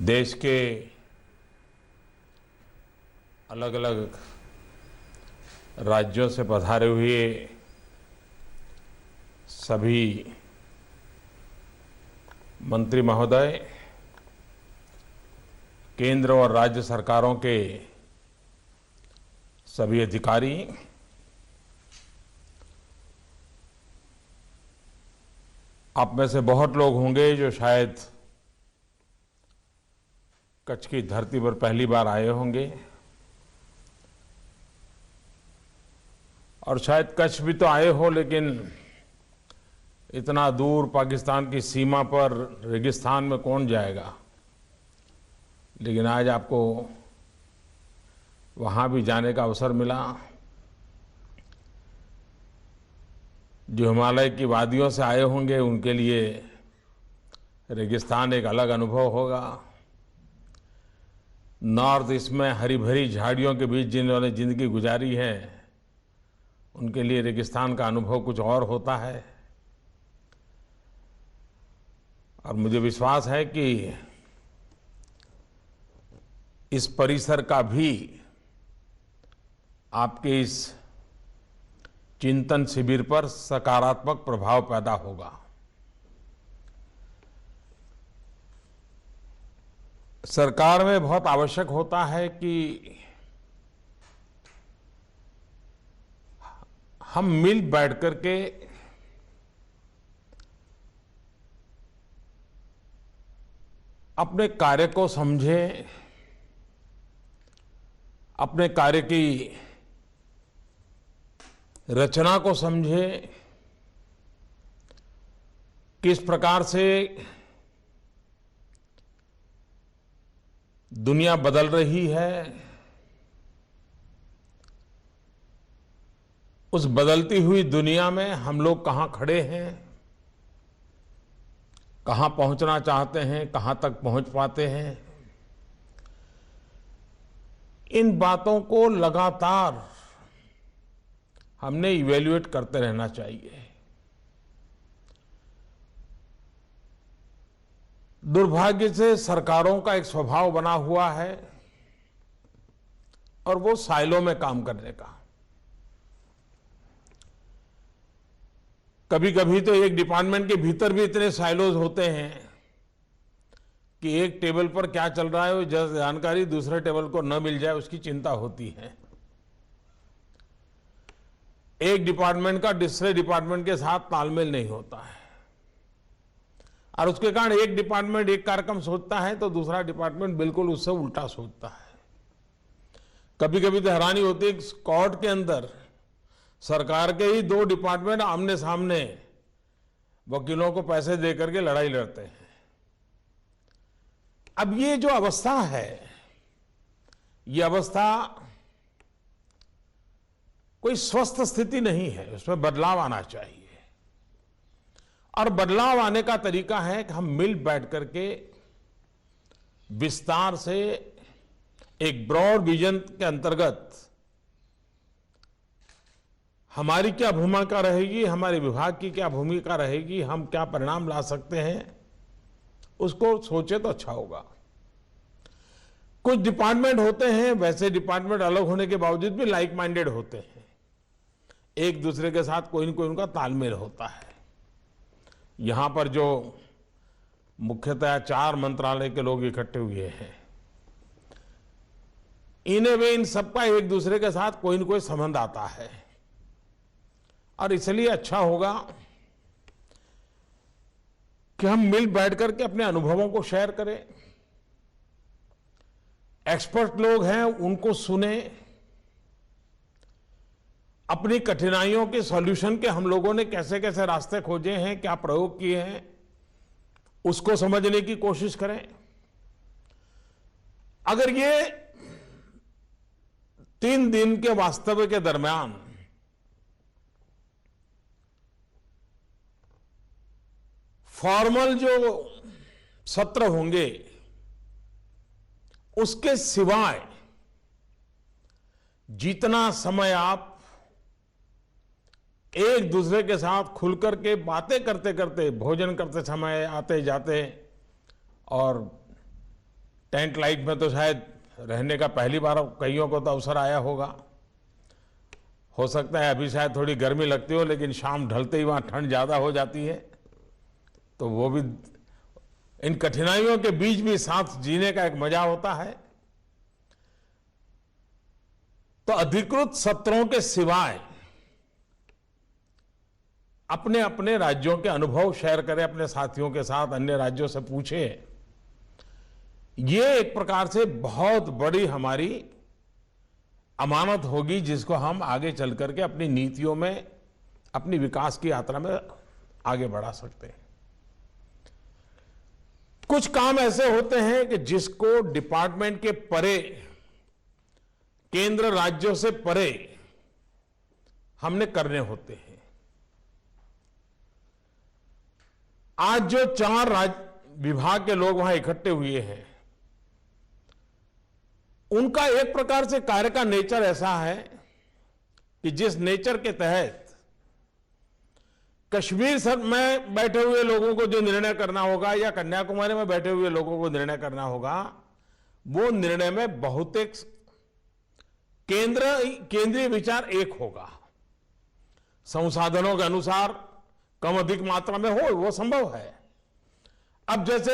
देश के अलग अलग राज्यों से पधारे हुए सभी मंत्री महोदय, केंद्र और राज्य सरकारों के सभी अधिकारी, आप में से बहुत लोग होंगे जो शायद कच्छ की धरती पर पहली बार आए होंगे और शायद कच्छ भी तो आए हो, लेकिन इतना दूर पाकिस्तान की सीमा पर रेगिस्तान में कौन जाएगा। लेकिन आज आपको वहाँ भी जाने का अवसर मिला। जो हिमालय की वादियों से आए होंगे उनके लिए रेगिस्तान एक अलग अनुभव होगा। नॉर्थ ईस्ट में हरी भरी झाड़ियों के बीच जिन्होंने जिंदगी गुजारी है उनके लिए रेगिस्तान का अनुभव कुछ और होता है। और मुझे विश्वास है कि इस परिसर का भी आपके इस चिंतन शिविर पर सकारात्मक प्रभाव पैदा होगा। सरकार में बहुत आवश्यक होता है कि हम मिल बैठ करके अपने कार्य को समझें, अपने कार्य की रचना को समझें, किस प्रकार से दुनिया बदल रही है, उस बदलती हुई दुनिया में हम लोग कहाँ खड़े हैं, कहाँ पहुंचना चाहते हैं, कहाँ तक पहुंच पाते हैं। इन बातों को लगातार हमने इवैल्यूएट करते रहना चाहिए। दुर्भाग्य से सरकारों का एक स्वभाव बना हुआ है और वो साइलो में काम करने का। कभी कभी तो एक डिपार्टमेंट के भीतर भी इतने साइलोज होते हैं कि एक टेबल पर क्या चल रहा है वो जानकारी दूसरे टेबल को न मिल जाए उसकी चिंता होती है। एक डिपार्टमेंट का दूसरे डिपार्टमेंट के साथ तालमेल नहीं होता है और उसके कारण एक डिपार्टमेंट एक कार्यक्रम सोचता है तो दूसरा डिपार्टमेंट बिल्कुल उससे उल्टा सोचता है। कभी कभी तो हैरानी होती है कोर्ट के अंदर सरकार के ही दो डिपार्टमेंट आमने सामने वकीलों को पैसे दे करके लड़ाई लड़ते हैं। अब ये जो अवस्था है, ये अवस्था कोई स्वस्थ स्थिति नहीं है, उसमें बदलाव आना चाहिए। और बदलाव आने का तरीका है कि हम मिल बैठ करके विस्तार से एक ब्रॉड विजन के अंतर्गत हमारी क्या भूमिका रहेगी, हमारे विभाग की क्या भूमिका रहेगी, हम क्या परिणाम ला सकते हैं, उसको सोचे तो अच्छा होगा। कुछ डिपार्टमेंट होते हैं, वैसे डिपार्टमेंट अलग होने के बावजूद भी लाइक माइंडेड होते हैं, एक दूसरे के साथ कोई न कोई उनका तालमेल होता है। यहां पर जो मुख्यतः 4 मंत्रालय के लोग इकट्ठे हुए हैं, इन्हें वे इन सबका एक दूसरे के साथ कोई न कोई संबंध आता है और इसलिए अच्छा होगा कि हम मिल बैठ करके अपने अनुभवों को शेयर करें। एक्सपर्ट लोग हैं उनको सुने, अपनी कठिनाइयों के सॉल्यूशन के हम लोगों ने कैसे कैसे रास्ते खोजे हैं, क्या प्रयोग किए हैं, उसको समझने की कोशिश करें। अगर ये 3 दिन के वास्तव्य के दरमियान फॉर्मल जो सत्र होंगे उसके सिवाय जितना समय आप एक दूसरे के साथ खुलकर के बातें करते करते, भोजन करते समय, आते जाते और टेंट लाइट में तो शायद रहने का पहली बार कईयों को तो अवसर आया होगा। हो सकता है अभी शायद थोड़ी गर्मी लगती हो, लेकिन शाम ढलते ही वहाँ ठंड ज़्यादा हो जाती है, तो वो भी इन कठिनाइयों के बीच भी साथ जीने का एक मजा होता है। तो अधिकृत सत्रों के सिवाय अपने अपने राज्यों के अनुभव शेयर करें अपने साथियों के साथ, अन्य राज्यों से पूछें। ये एक प्रकार से बहुत बड़ी हमारी अमानत होगी, जिसको हम आगे चल करके अपनी नीतियों में, अपनी विकास की यात्रा में आगे बढ़ा सकते हैं। कुछ काम ऐसे होते हैं कि जिसको डिपार्टमेंट के परे, केंद्र राज्यों से परे हमने करने होते हैं। आज जो 4 विभाग के लोग वहां इकट्ठे हुए हैं, उनका एक प्रकार से कार्य का नेचर ऐसा है कि जिस नेचर के तहत कश्मीर में बैठे हुए लोगों को जो निर्णय करना होगा या कन्याकुमारी में बैठे हुए लोगों को निर्णय करना होगा, वो निर्णय में बहुतेक केंद्रीय विचार एक होगा। संसाधनों के अनुसार कम अधिक मात्रा में हो, वो संभव है। अब जैसे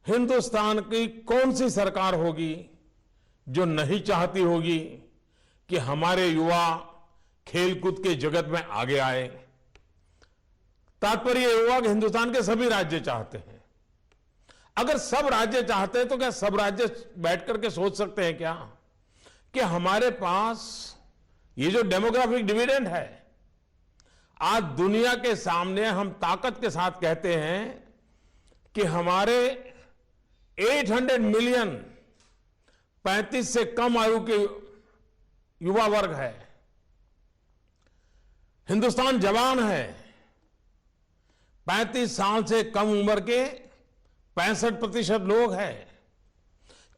हिंदुस्तान की कौन सी सरकार होगी जो नहीं चाहती होगी कि हमारे युवा खेलकूद के जगत में आगे आए। तात्पर्य युवा कि हिंदुस्तान के सभी राज्य चाहते हैं। अगर सब राज्य चाहते हैं तो क्या सब राज्य बैठ करके सोच सकते हैं क्या कि हमारे पास ये जो डेमोग्राफिक डिविडेंड है, आज दुनिया के सामने हम ताकत के साथ कहते हैं कि हमारे 800 मिलियन 35 से कम आयु के युवा वर्ग है। हिंदुस्तान जवान है। 35 साल से कम उम्र के 65% लोग हैं।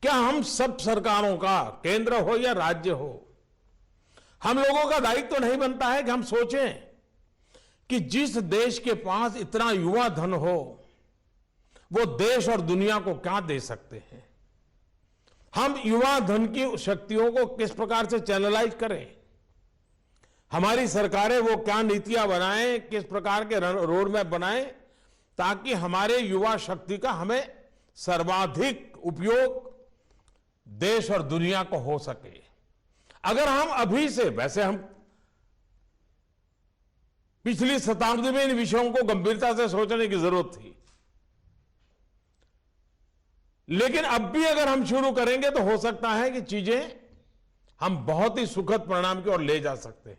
क्या हम सब सरकारों का, केंद्र हो या राज्य हो, हम लोगों का दायित्व तो नहीं बनता है कि हम सोचें कि जिस देश के पास इतना युवा धन हो, वो देश और दुनिया को क्या दे सकते हैं। हम युवा धन की शक्तियों को किस प्रकार से चैनलाइज करें। हमारी सरकारें वो क्या नीतियां बनाएं, किस प्रकार के रोड मैप बनाएं, ताकि हमारे युवा शक्ति का हमें सर्वाधिक उपयोग देश और दुनिया को हो सके। अगर हम अभी से, वैसे हम पिछली शताब्दी में इन विषयों को गंभीरता से सोचने की जरूरत थी, लेकिन अब भी अगर हम शुरू करेंगे तो हो सकता है कि चीजें हम बहुत ही सुखद परिणाम की ओर ले जा सकते हैं।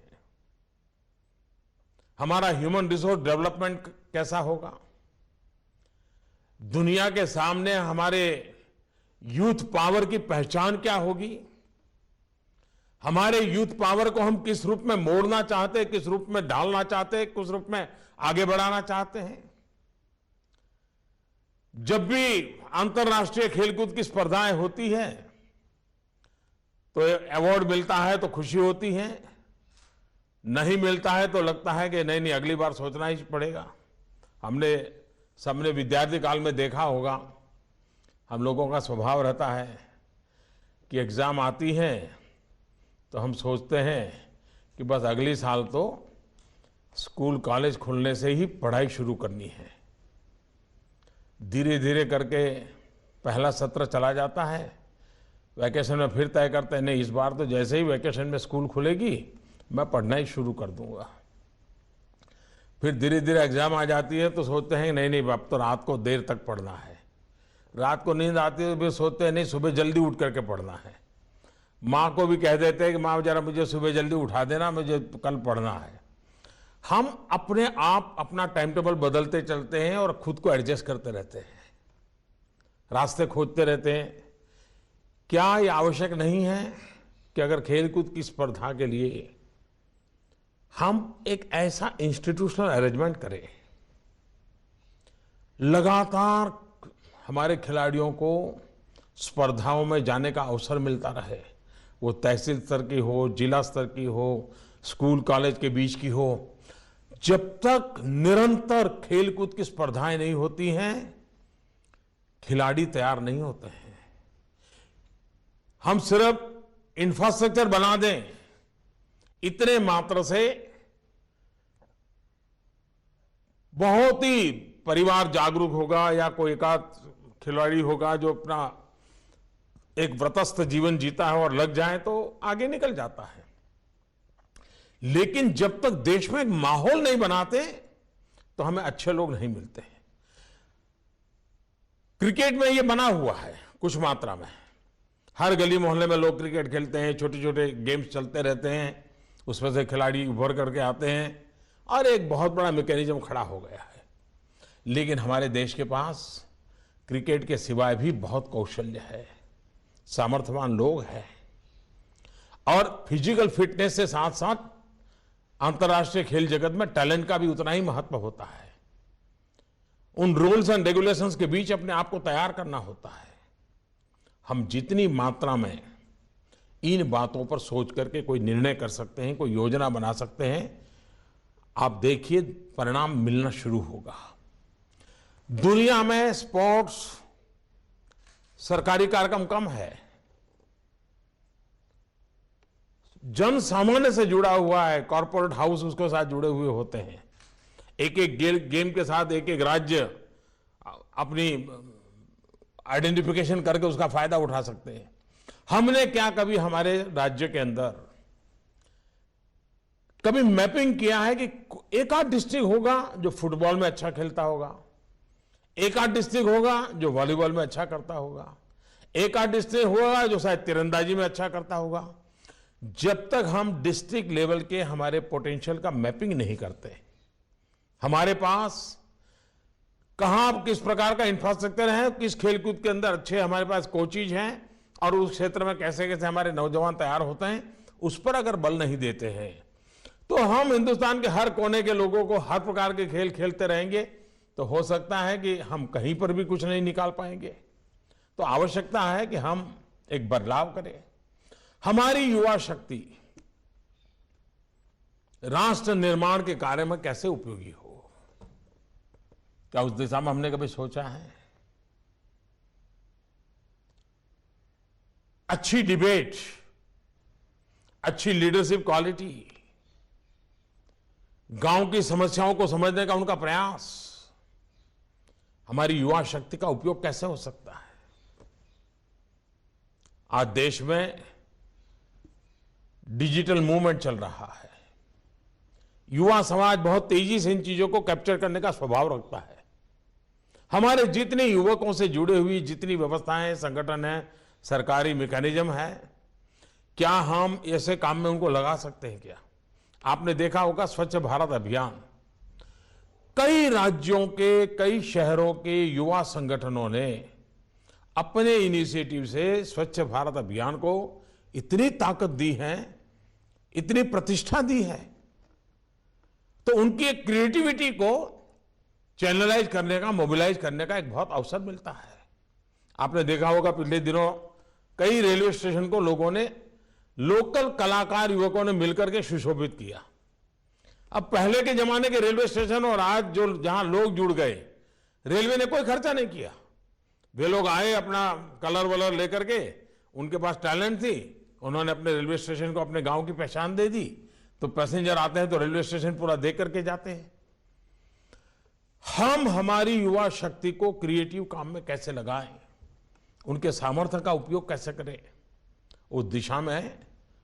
हमारा ह्यूमन रिसोर्स डेवलपमेंट कैसा होगा, दुनिया के सामने हमारे यूथ पावर की पहचान क्या होगी, हमारे यूथ पावर को हम किस रूप में मोड़ना चाहते हैं, किस रूप में ढालना चाहते हैं, किस रूप में आगे बढ़ाना चाहते हैं। जब भी अंतर्राष्ट्रीय खेलकूद की स्पर्धाएं होती है तो अवार्ड मिलता है तो खुशी होती है, नहीं मिलता है तो लगता है कि नहीं अगली बार सोचना ही पड़ेगा। हमने सबने विद्यार्थी काल में देखा होगा, हम लोगों का स्वभाव रहता है कि एग्जाम आती है तो हम सोचते हैं कि बस अगली साल तो स्कूल कॉलेज खुलने से ही पढ़ाई शुरू करनी है। धीरे धीरे करके पहला सत्र चला जाता है, वैकेशन में फिर तय करते हैं नहीं इस बार तो जैसे ही वैकेशन में स्कूल खुलेगी मैं पढ़ना ही शुरू कर दूंगा। फिर धीरे धीरे एग्जाम आ जाती है तो सोचते हैं नहीं अब तो रात को देर तक पढ़ना है। रात को नींद आती है तो फिर सोचते हैं नहीं सुबह जल्दी उठ करके पढ़ना है। माँ को भी कह देते हैं कि माँ जरा मुझे सुबह जल्दी उठा देना, मुझे कल पढ़ना है। हम अपने आप अपना टाइम टेबल बदलते चलते हैं और खुद को एडजस्ट करते रहते हैं, रास्ते खोजते रहते हैं। क्या ये आवश्यक नहीं है कि अगर खेलकूद की स्पर्धा के लिए हम एक ऐसा इंस्टीट्यूशनल अरेंजमेंट करें, लगातार हमारे खिलाड़ियों को स्पर्धाओं में जाने का अवसर मिलता रहे, वो तहसील स्तर की हो, जिला स्तर की हो, स्कूल कॉलेज के बीच की हो। जब तक निरंतर खेलकूद की स्पर्धाएं नहीं होती हैं, खिलाड़ी तैयार नहीं होते हैं। हम सिर्फ इंफ्रास्ट्रक्चर बना दें, इतने मात्र से बहुत ही परिवार जागरूक होगा या कोई एकाध खिलाड़ी होगा जो अपना एक व्रतस्थ जीवन जीता है और लग जाए तो आगे निकल जाता है। लेकिन जब तक देश में एक माहौल नहीं बनाते तो हमें अच्छे लोग नहीं मिलते हैं। क्रिकेट में ये बना हुआ है कुछ मात्रा में, हर गली मोहल्ले में लोग क्रिकेट खेलते हैं, छोटे छोटे गेम्स चलते रहते हैं, उसमें से खिलाड़ी उभर करके आते हैं और एक बहुत बड़ा मैकेनिज्म खड़ा हो गया है। लेकिन हमारे देश के पास क्रिकेट के सिवाय भी बहुत कौशल्य है, सामर्थ्यवान लोग हैं और फिजिकल फिटनेस से साथ साथ अंतर्राष्ट्रीय खेल जगत में टैलेंट का भी उतना ही महत्व होता है। उन रूल्स एंड रेगुलेशंस के बीच अपने आप को तैयार करना होता है। हम जितनी मात्रा में इन बातों पर सोच करके कोई निर्णय कर सकते हैं, कोई योजना बना सकते हैं, आप देखिए परिणाम मिलना शुरू होगा। दुनिया में स्पोर्ट्स सरकारी कार्यक्रम कम है, जन सामान्य से जुड़ा हुआ है, कॉर्पोरेट हाउस उसके साथ जुड़े हुए होते हैं। एक एक गेम के साथ एक एक राज्य अपनी आइडेंटिफिकेशन करके उसका फायदा उठा सकते हैं। हमने क्या कभी हमारे राज्य के अंदर कभी मैपिंग किया है कि एक आध डिस्ट्रिक्ट होगा जो फुटबॉल में अच्छा खेलता होगा, एक आध डिस्ट्रिक्ट होगा जो वॉलीबॉल में अच्छा करता होगा, एक आध डिस्ट्रिक्ट होगा जो शायद तीरंदाजी में अच्छा करता होगा। जब तक हम डिस्ट्रिक्ट लेवल के हमारे पोटेंशियल का मैपिंग नहीं करते, हमारे पास कहां किस प्रकार का इंफ्रास्ट्रक्चर है, किस खेलकूद के अंदर अच्छे हमारे पास कोचेज हैं और उस क्षेत्र में कैसे कैसे हमारे नौजवान तैयार होते हैं, उस पर अगर बल नहीं देते हैं तो हम हिंदुस्तान के हर कोने के लोगों को हर प्रकार के खेल खेलते रहेंगे तो हो सकता है कि हम कहीं पर भी कुछ नहीं निकाल पाएंगे। तो आवश्यकता है कि हम एक बदलाव करें। हमारी युवा शक्ति राष्ट्र निर्माण के कार्य में कैसे उपयोगी हो, क्या उस दिशा में हमने कभी सोचा है? अच्छी डिबेट, अच्छी लीडरशिप क्वालिटी, गांव की समस्याओं को समझने का उनका प्रयास, हमारी युवा शक्ति का उपयोग कैसे हो सकता है? आज देश में डिजिटल मूवमेंट चल रहा है। युवा समाज बहुत तेजी से इन चीजों को कैप्चर करने का स्वभाव रखता है। हमारे जितने युवकों से जुड़े हुई जितनी व्यवस्थाएं, संगठन है, सरकारी मैकेनिज्म है, क्या हम ऐसे काम में उनको लगा सकते हैं क्या? आपने देखा होगा स्वच्छ भारत अभियान, कई राज्यों के, कई शहरों के युवा संगठनों ने अपने इनिशिएटिव से स्वच्छ भारत अभियान को इतनी ताकत दी है, इतनी प्रतिष्ठा दी है, तो उनकी एक क्रिएटिविटी को चैनलाइज करने का, मोबिलाइज करने का एक बहुत अवसर मिलता है। आपने देखा होगा पिछले दिनों कई रेलवे स्टेशन को लोगों ने, लोकल कलाकार युवकों ने मिलकर के सुशोभित किया। अब पहले के जमाने के रेलवे स्टेशन और आज जो जहां लोग जुड़ गए, रेलवे ने कोई खर्चा नहीं किया। वे लोग आए अपना कलर वलर लेकर के, उनके पास टैलेंट थी, उन्होंने अपने रेलवे स्टेशन को अपने गांव की पहचान दे दी, तो पैसेंजर आते हैं तो रेलवे स्टेशन पूरा देख करके जाते हैं। हम हमारी युवा शक्ति को क्रिएटिव काम में कैसे लगाएं, उनके सामर्थ्य का उपयोग कैसे करें, उस दिशा में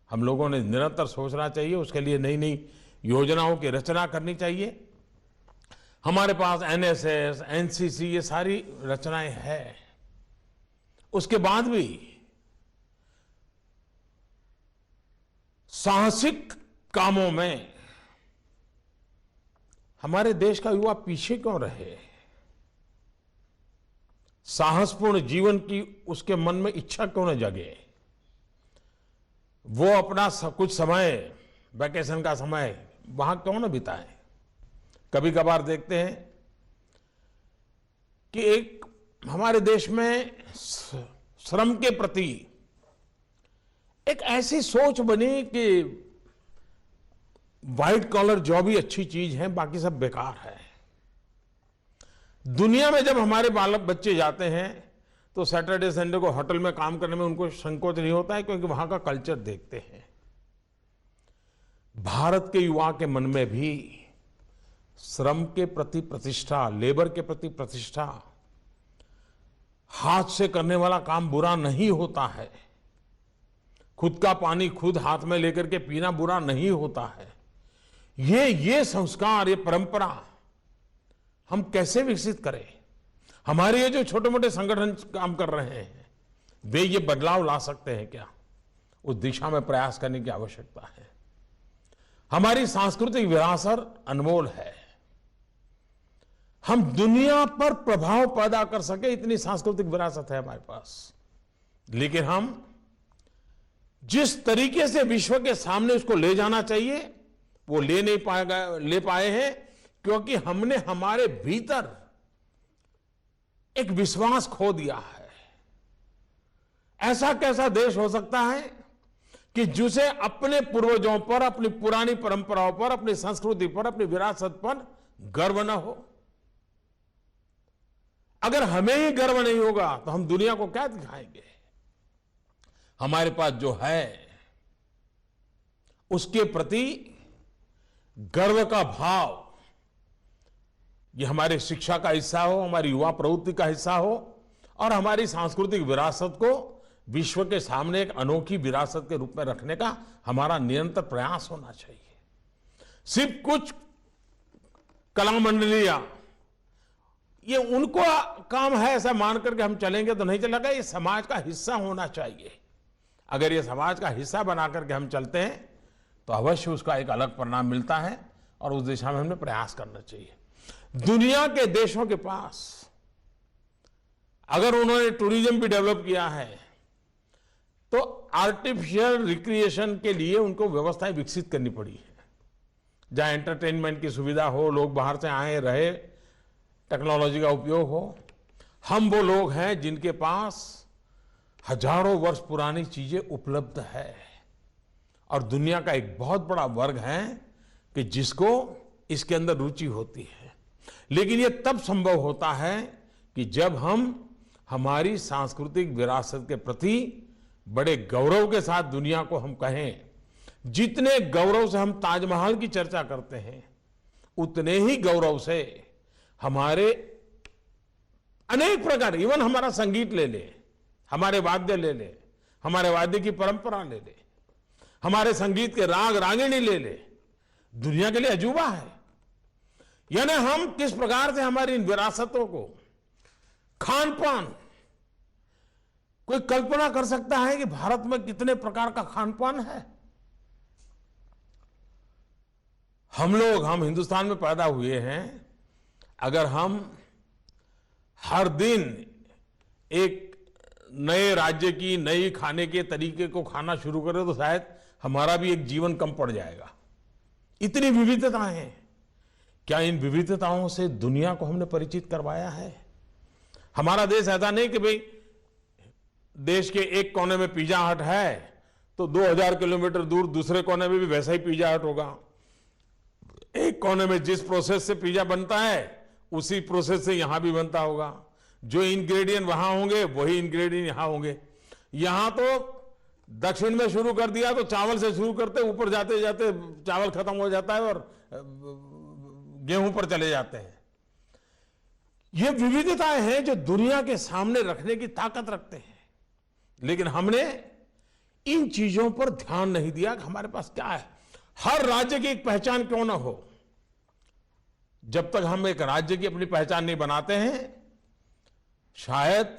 हम लोगों ने निरंतर सोचना चाहिए। उसके लिए नई नई योजनाओं की रचना करनी चाहिए। हमारे पास एनएसएस, एनसीसी, ये सारी रचनाएं हैं। उसके बाद भी साहसिक कामों में हमारे देश का युवा पीछे क्यों रहे? साहसपूर्ण जीवन की उसके मन में इच्छा क्यों न जगे? वो अपना कुछ समय, वैकेशन का समय वहां क्यों न बिताए? कभी कभार देखते हैं कि एक हमारे देश में श्रम के प्रति एक ऐसी सोच बनी कि व्हाइट कॉलर जॉब ही अच्छी चीज है, बाकी सब बेकार है। दुनिया में जब हमारे बालक बच्चे जाते हैं तो सैटरडे संडे को होटल में काम करने में उनको संकोच नहीं होता है, क्योंकि वहां का कल्चर देखते हैं। भारत के युवा के मन में भी श्रम के प्रति प्रतिष्ठा, लेबर के प्रति प्रतिष्ठा, हाथ से करने वाला काम बुरा नहीं होता है, खुद का पानी खुद हाथ में लेकर के पीना बुरा नहीं होता है। ये संस्कार, ये परंपरा हम कैसे विकसित करें? हमारे ये जो छोटे मोटे संगठन काम कर रहे हैं, वे ये बदलाव ला सकते हैं क्या? उस दिशा में प्रयास करने की आवश्यकता है। हमारी सांस्कृतिक विरासत अनमोल है। हम दुनिया पर प्रभाव पैदा कर सके इतनी सांस्कृतिक विरासत है हमारे पास, लेकिन हम जिस तरीके से विश्व के सामने उसको ले जाना चाहिए वो ले पाए हैं, क्योंकि हमने हमारे भीतर एक विश्वास खो दिया है। ऐसा कैसा देश हो सकता है कि जिसे अपने पूर्वजों पर, अपनी पुरानी परंपराओं पर, अपनी संस्कृति पर, अपनी विरासत पर गर्व न हो? अगर हमें ही गर्व नहीं होगा तो हम दुनिया को क्या दिखाएंगे? हमारे पास जो है उसके प्रति गर्व का भाव, ये हमारे शिक्षा का हिस्सा हो, हमारी युवा प्रवृत्ति का हिस्सा हो, और हमारी सांस्कृतिक विरासत को विश्व के सामने एक अनोखी विरासत के रूप में रखने का हमारा निरंतर प्रयास होना चाहिए। सिर्फ कुछ कला मंडलियां, ये उनको काम है ऐसा मान करके हम चलेंगे तो नहीं चलेगा। ये समाज का हिस्सा होना चाहिए। अगर ये समाज का हिस्सा बना करके हम चलते हैं तो अवश्य उसका एक अलग परिणाम मिलता है, और उस दिशा में हमें प्रयास करना चाहिए। दुनिया के देशों के पास अगर उन्होंने टूरिज्म भी डेवलप किया है तो आर्टिफिशियल रिक्रिएशन के लिए उनको व्यवस्थाएं विकसित करनी पड़ी है, जहां एंटरटेनमेंट की सुविधा हो, लोग बाहर से आए रहे, टेक्नोलॉजी का उपयोग हो। हम वो लोग हैं जिनके पास हजारों वर्ष पुरानी चीजें उपलब्ध है, और दुनिया का एक बहुत बड़ा वर्ग है कि जिसको इसके अंदर रुचि होती है। लेकिन ये तब संभव होता है कि जब हम हमारी सांस्कृतिक विरासत के प्रति बड़े गौरव के साथ दुनिया को हम कहें। जितने गौरव से हम ताजमहल की चर्चा करते हैं, उतने ही गौरव से हमारे अनेक प्रकार, इवन हमारा संगीत ले ले, हमारे वाद्य ले ले, हमारे वाद्य की परंपरा ले ले, हमारे संगीत के राग रागिणी ले ले, दुनिया के लिए अजूबा है। यानी हम किस प्रकार से हमारी इन विरासतों को, खान पान, कोई कल्पना कर सकता है कि भारत में कितने प्रकार का खान पान है? हम हिंदुस्तान में पैदा हुए हैं। अगर हम हर दिन एक नए राज्य की नई खाने के तरीके को खाना शुरू करें तो शायद हमारा भी एक जीवन कम पड़ जाएगा। इतनी विविधताएं हैं। क्या इन विविधताओं से दुनिया को हमने परिचित करवाया है? हमारा देश ऐसा नहीं कि भाई देश के एक कोने में पिज्जा हट है तो 2000 किलोमीटर दूर दूसरे कोने में भी वैसा ही पिज्जा हट होगा। एक कोने में जिस प्रोसेस से पिज्जा बनता है उसी प्रोसेस से यहां भी बनता होगा। जो इंग्रेडिएंट वहां होंगे वही इंग्रेडिएंट यहां होंगे। यहां तो दक्षिण में शुरू कर दिया तो चावल से शुरू करते, ऊपर जाते जाते चावल खत्म हो जाता है और गेहूं पर चले जाते हैं। ये विविधताएं हैं जो दुनिया के सामने रखने की ताकत रखते हैं। लेकिन हमने इन चीजों पर ध्यान नहीं दिया कि हमारे पास क्या है। हर राज्य की एक पहचान क्यों ना हो। जब तक हम एक राज्य की अपनी पहचान नहीं बनाते हैं, शायद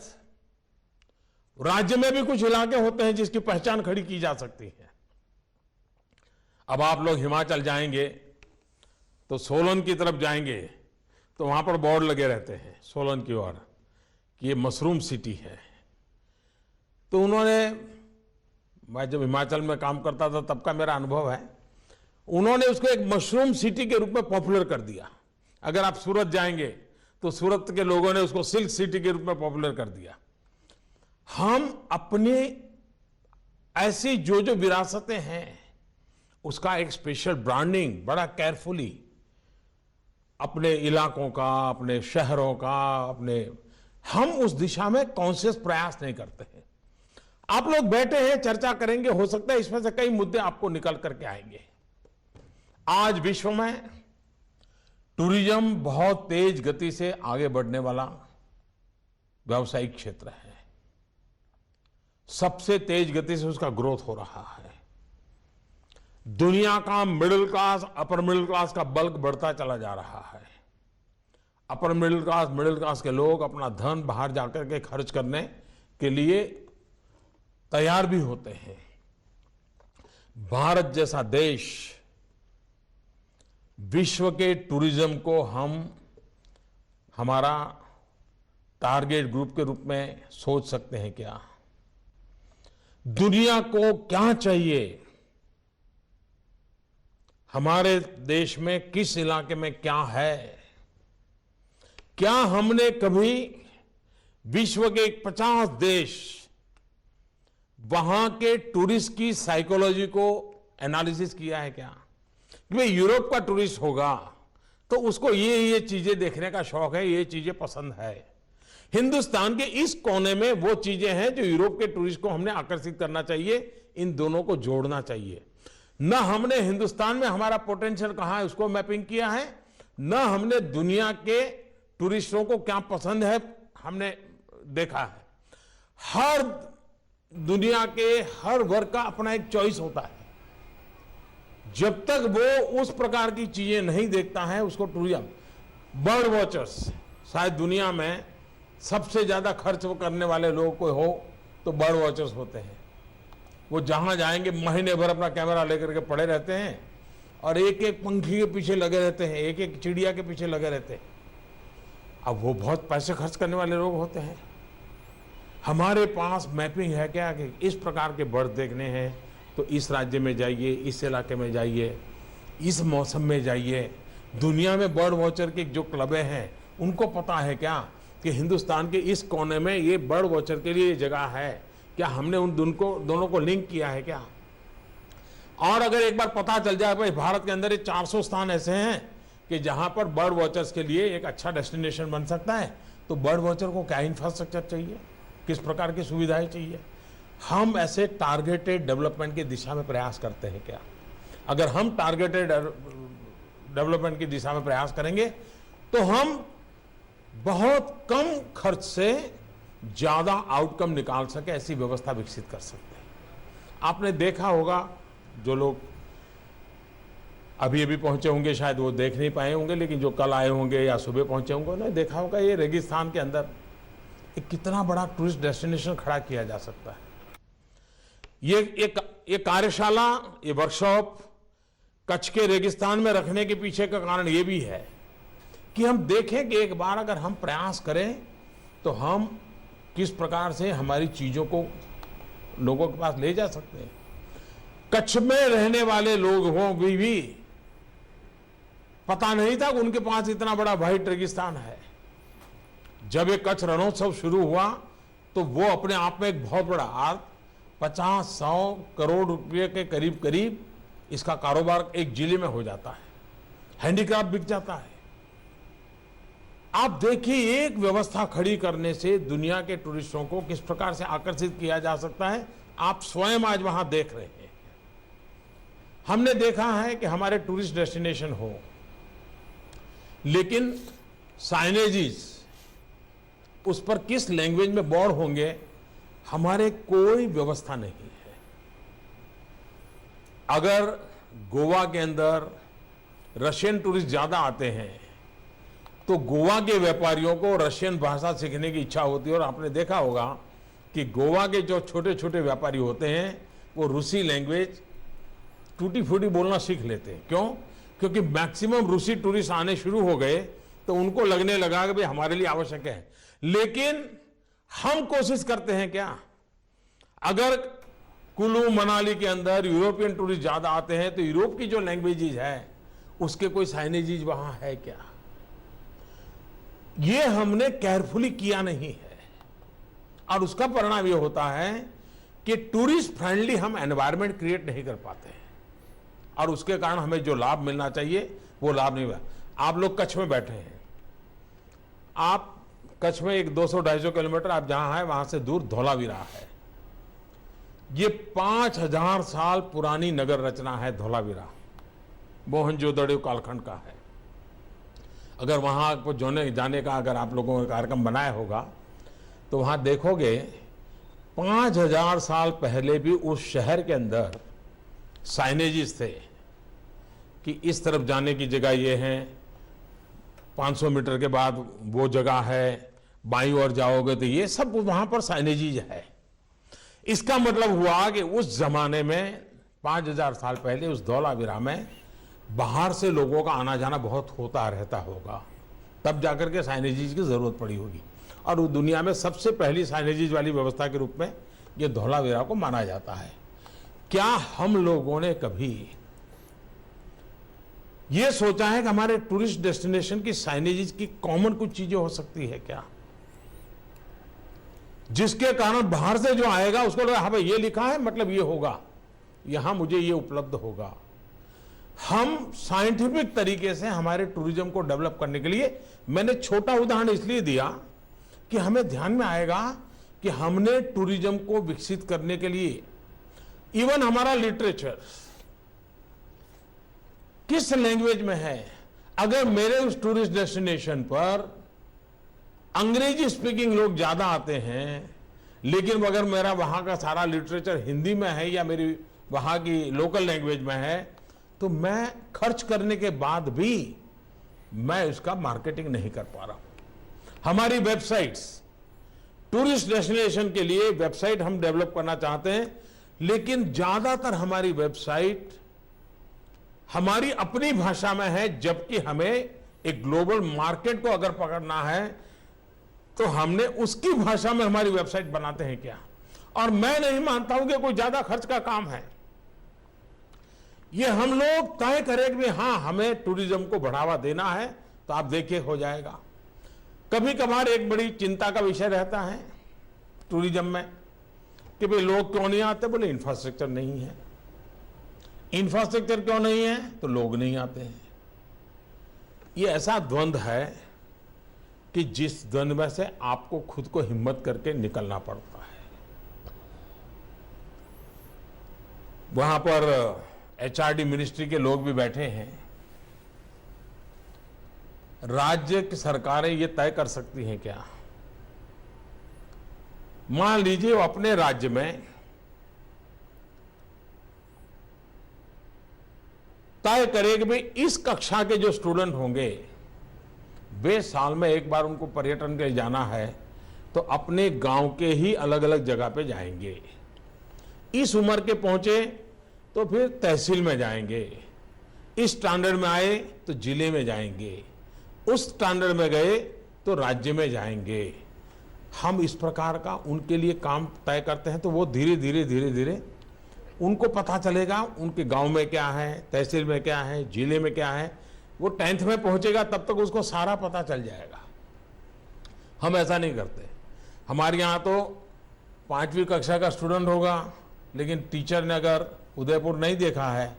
राज्य में भी कुछ इलाके होते हैं जिसकी पहचान खड़ी की जा सकती है। अब आप लोग हिमाचल जाएंगे तो सोलन की तरफ जाएंगे तो वहां पर बोर्ड लगे रहते हैं सोलन की ओर कि ये मशरूम सिटी है। तो मैं जब हिमाचल में काम करता था तब का मेरा अनुभव है, उन्होंने उसको एक मशरूम सिटी के रूप में पॉपुलर कर दिया। अगर आप सूरत जाएंगे तो सूरत के लोगों ने उसको सिल्क सिटी के रूप में पॉपुलर कर दिया। हम अपने ऐसी जो जो विरासतें हैं उसका एक स्पेशल ब्रांडिंग बड़ा केयरफुली अपने इलाकों का, अपने शहरों का, अपने हम उस दिशा में कॉन्शियस प्रयास नहीं करते हैं। आप लोग बैठे हैं, चर्चा करेंगे, हो सकता है इसमें से कई मुद्दे आपको निकल करके आएंगे। आज विश्व में टूरिज्म बहुत तेज गति से आगे बढ़ने वाला व्यावसायिक क्षेत्र है। सबसे तेज गति से उसका ग्रोथ हो रहा है। दुनिया का middle class, upper middle class का बल्क बढ़ता चला जा रहा है। अपर मिडिल क्लास के लोग अपना धन बाहर जाकर के खर्च करने के लिए तैयार भी होते हैं। भारत जैसा देश, विश्व के टूरिज्म को हम हमारा टारगेट ग्रुप के रूप में सोच सकते हैं क्या? दुनिया को क्या चाहिए? हमारे देश में किस इलाके में क्या है? क्या हमने कभी विश्व के 50 देश, वहां के टूरिस्ट की साइकोलॉजी को एनालिसिस किया है क्या? कि भाई यूरोप का टूरिस्ट होगा तो उसको ये चीजें देखने का शौक है, ये चीजें पसंद है। हिंदुस्तान के इस कोने में वो चीजें हैं जो यूरोप के टूरिस्ट को हमने आकर्षित करना चाहिए। इन दोनों को जोड़ना चाहिए। न हमने हिंदुस्तान में हमारा पोटेंशियल कहां है उसको मैपिंग किया है, न हमने दुनिया के टूरिस्टों को क्या पसंद है हमने देखा है। हर दुनिया के हर वर्ग का अपना एक चॉइस होता है। जब तक वो उस प्रकार की चीजें नहीं देखता है उसको टूरिज्म। बर्ड वॉचर्स शायद दुनिया में सबसे ज्यादा खर्च करने वाले लोग कोई हो तो बर्ड वॉचर्स होते हैं। वो जहां जाएंगे महीने भर अपना कैमरा लेकर के पड़े रहते हैं और एक एक पंखी के पीछे लगे रहते हैं, एक एक चिड़िया के पीछे लगे रहते हैं। अब वो बहुत पैसे खर्च करने वाले लोग होते हैं। हमारे पास मैपिंग है क्या कि इस प्रकार के बर्ड देखने हैं तो इस राज्य में जाइए, इस इलाके में जाइए, इस मौसम में जाइए। दुनिया में बर्ड वॉचर के जो क्लबें हैं उनको पता है क्या कि हिंदुस्तान के इस कोने में ये बर्ड वॉचर के लिए जगह है क्या? हमने उन दोनों को लिंक किया है क्या? और अगर एक बार पता चल जाए भाई भारत के अंदर ये 400 स्थान ऐसे हैं कि जहां पर बर्ड वॉचर्स के लिए एक अच्छा डेस्टिनेशन बन सकता है, तो बर्ड वॉचर को क्या इंफ्रास्ट्रक्चर चाहिए, किस प्रकार की सुविधाएं चाहिए? हम ऐसे टारगेटेड डेवलपमेंट की दिशा में प्रयास करते हैं क्या? अगर हम टारगेटेड डेवलपमेंट की दिशा में प्रयास करेंगे तो हम बहुत कम खर्च से ज्यादा आउटकम निकाल सके ऐसी व्यवस्था विकसित कर सकते हैं। आपने देखा होगा, जो लोग अभी पहुंचे होंगे शायद वो देख नहीं पाए होंगे, लेकिन जो कल आए होंगे या सुबह पहुंचे होंगे उन्होंने देखा होगा ये रेगिस्तान के अंदर एक कितना बड़ा टूरिस्ट डेस्टिनेशन खड़ा किया जा सकता है। ये कार्यशाला, ये वर्कशॉप कच्छ के रेगिस्तान में रखने के पीछे का कारण ये भी है कि हम देखें कि एक बार अगर हम प्रयास करें तो हम किस प्रकार से हमारी चीजों को लोगों के पास ले जा सकते हैं। कच्छ में रहने वाले लोगों को भी पता नहीं था कि उनके पास इतना बड़ा व्हाइट रेगिस्तान है। जब ये कच्छ रणोत्सव शुरू हुआ तो वो अपने आप में एक बहुत बड़ा 50-100 करोड़ रुपए के करीब इसका कारोबार एक जिले में हो जाता है। हैंडीक्राफ्ट बिक जाता है। आप देखिए एक व्यवस्था खड़ी करने से दुनिया के टूरिस्टों को किस प्रकार से आकर्षित किया जा सकता है। आप स्वयं आज वहां देख रहे हैं। हमने देखा है कि हमारे टूरिस्ट डेस्टिनेशन हो, लेकिन साइनेजेस उस पर किस लैंग्वेज में बोर्ड होंगे, हमारे कोई व्यवस्था नहीं है। अगर गोवा के अंदर रशियन टूरिस्ट ज्यादा आते हैं तो गोवा के व्यापारियों को रशियन भाषा सीखने की इच्छा होती है। और आपने देखा होगा कि गोवा के जो छोटे छोटे व्यापारी होते हैं वो रूसी लैंग्वेज टूटी फूटी बोलना सीख लेते हैं। क्यों? क्योंकि मैक्सिमम रूसी टूरिस्ट आने शुरू हो गए तो उनको लगने लगा कि भाई हमारे लिए आवश्यक है। लेकिन हम कोशिश करते हैं क्या, अगर कुल्लू मनाली के अंदर यूरोपियन टूरिस्ट ज्यादा आते हैं तो यूरोप की जो लैंग्वेजेज है उसके कोई साइनेजेज वहां है क्या? ये हमने केयरफुली किया नहीं है और उसका परिणाम ये होता है कि टूरिस्ट फ्रेंडली हम एनवायरनमेंट क्रिएट नहीं कर पाते हैं और उसके कारण हमें जो लाभ मिलना चाहिए वो लाभ नहीं हुआ। आप लोग कच्छ में बैठे हैं, आप कच्छ में एक 200-250 किलोमीटर आप जहां है वहां से दूर धौलावीरा है। ये 5000 साल पुरानी नगर रचना है धौलावीरा, मोहनजोदड़ो कालखंड का है। अगर वहां को जाने का अगर आप लोगों ने कार्यक्रम बनाया होगा तो वहां देखोगे 5000 साल पहले भी उस शहर के अंदर साइनेजेस थे कि इस तरफ जाने की जगह ये है, 500 मीटर के बाद वो जगह है, बाईं ओर जाओगे तो ये सब वहां पर साइनेजेस है। इसका मतलब हुआ कि उस जमाने में 5000 साल पहले उस धौलावीरा में बाहर से लोगों का आना जाना बहुत होता रहता होगा, तब जाकर के साइनेजेस की जरूरत पड़ी होगी। और दुनिया में सबसे पहली साइनेजेस वाली व्यवस्था के रूप में ये धौलावीरा को माना जाता है। क्या हम लोगों ने कभी ये सोचा है कि हमारे टूरिस्ट डेस्टिनेशन की साइनेजेस की कॉमन कुछ चीजें हो सकती है क्या, जिसके कारण बाहर से जो आएगा उसको लगा हाँ भाई ये लिखा है मतलब ये होगा, यहां मुझे ये उपलब्ध होगा। हम साइंटिफिक तरीके से हमारे टूरिज्म को डेवलप करने के लिए, मैंने छोटा उदाहरण इसलिए दिया कि हमें ध्यान में आएगा कि हमने टूरिज्म को विकसित करने के लिए इवन हमारा लिटरेचर किस लैंग्वेज में है। अगर मेरे उस टूरिस्ट डेस्टिनेशन पर अंग्रेजी स्पीकिंग लोग ज्यादा आते हैं, लेकिन अगर मेरा वहां का सारा लिटरेचर हिंदी में है या मेरी वहां की लोकल लैंग्वेज में है, तो मैं खर्च करने के बाद भी मैं उसका मार्केटिंग नहीं कर पा रहा हूं। हमारी वेबसाइट्स, टूरिस्ट डेस्टिनेशन के लिए वेबसाइट हम डेवलप करना चाहते हैं, लेकिन ज्यादातर हमारी वेबसाइट हमारी अपनी भाषा में है, जबकि हमें एक ग्लोबल मार्केट को अगर पकड़ना है तो हमने उसकी भाषा में हमारी वेबसाइट बनाते हैं क्या। और मैं नहीं मानता हूं कि कोई ज्यादा खर्च का काम है। ये हम लोग तय करें कि हाँ हमें टूरिज्म को बढ़ावा देना है, तो आप देखिए हो जाएगा। कभी कभार एक बड़ी चिंता का विषय रहता है टूरिज्म में कि भाई लोग क्यों नहीं आते, बोले इंफ्रास्ट्रक्चर नहीं है। इंफ्रास्ट्रक्चर क्यों नहीं है, तो लोग नहीं आते हैं। ये ऐसा द्वंद्व है कि जिस द्वंद्व में से आपको खुद को हिम्मत करके निकलना पड़ता है। वहां पर एचआरडी मिनिस्ट्री के लोग भी बैठे हैं। राज्य की सरकारें ये तय कर सकती हैं क्या, मान लीजिए वो अपने राज्य में तय करे कि भाई इस कक्षा के जो स्टूडेंट होंगे वे साल में एक बार उनको पर्यटन के लिए जाना है, तो अपने गांव के ही अलग अलग जगह पे जाएंगे। इस उम्र के पहुंचे तो फिर तहसील में जाएंगे, इस स्टैंडर्ड में आए तो जिले में जाएंगे, उस स्टैंडर्ड में गए तो राज्य में जाएंगे। हम इस प्रकार का उनके लिए काम तय करते हैं, तो वो धीरे धीरे धीरे धीरे उनको पता चलेगा उनके गांव में क्या है, तहसील में क्या है, जिले में क्या है। वो 10th में पहुंचेगा तब तक उसको सारा पता चल जाएगा। हम ऐसा नहीं करते। हमारे यहाँ तो 5वीं कक्षा का स्टूडेंट होगा, लेकिन टीचर ने अगर उदयपुर नहीं देखा है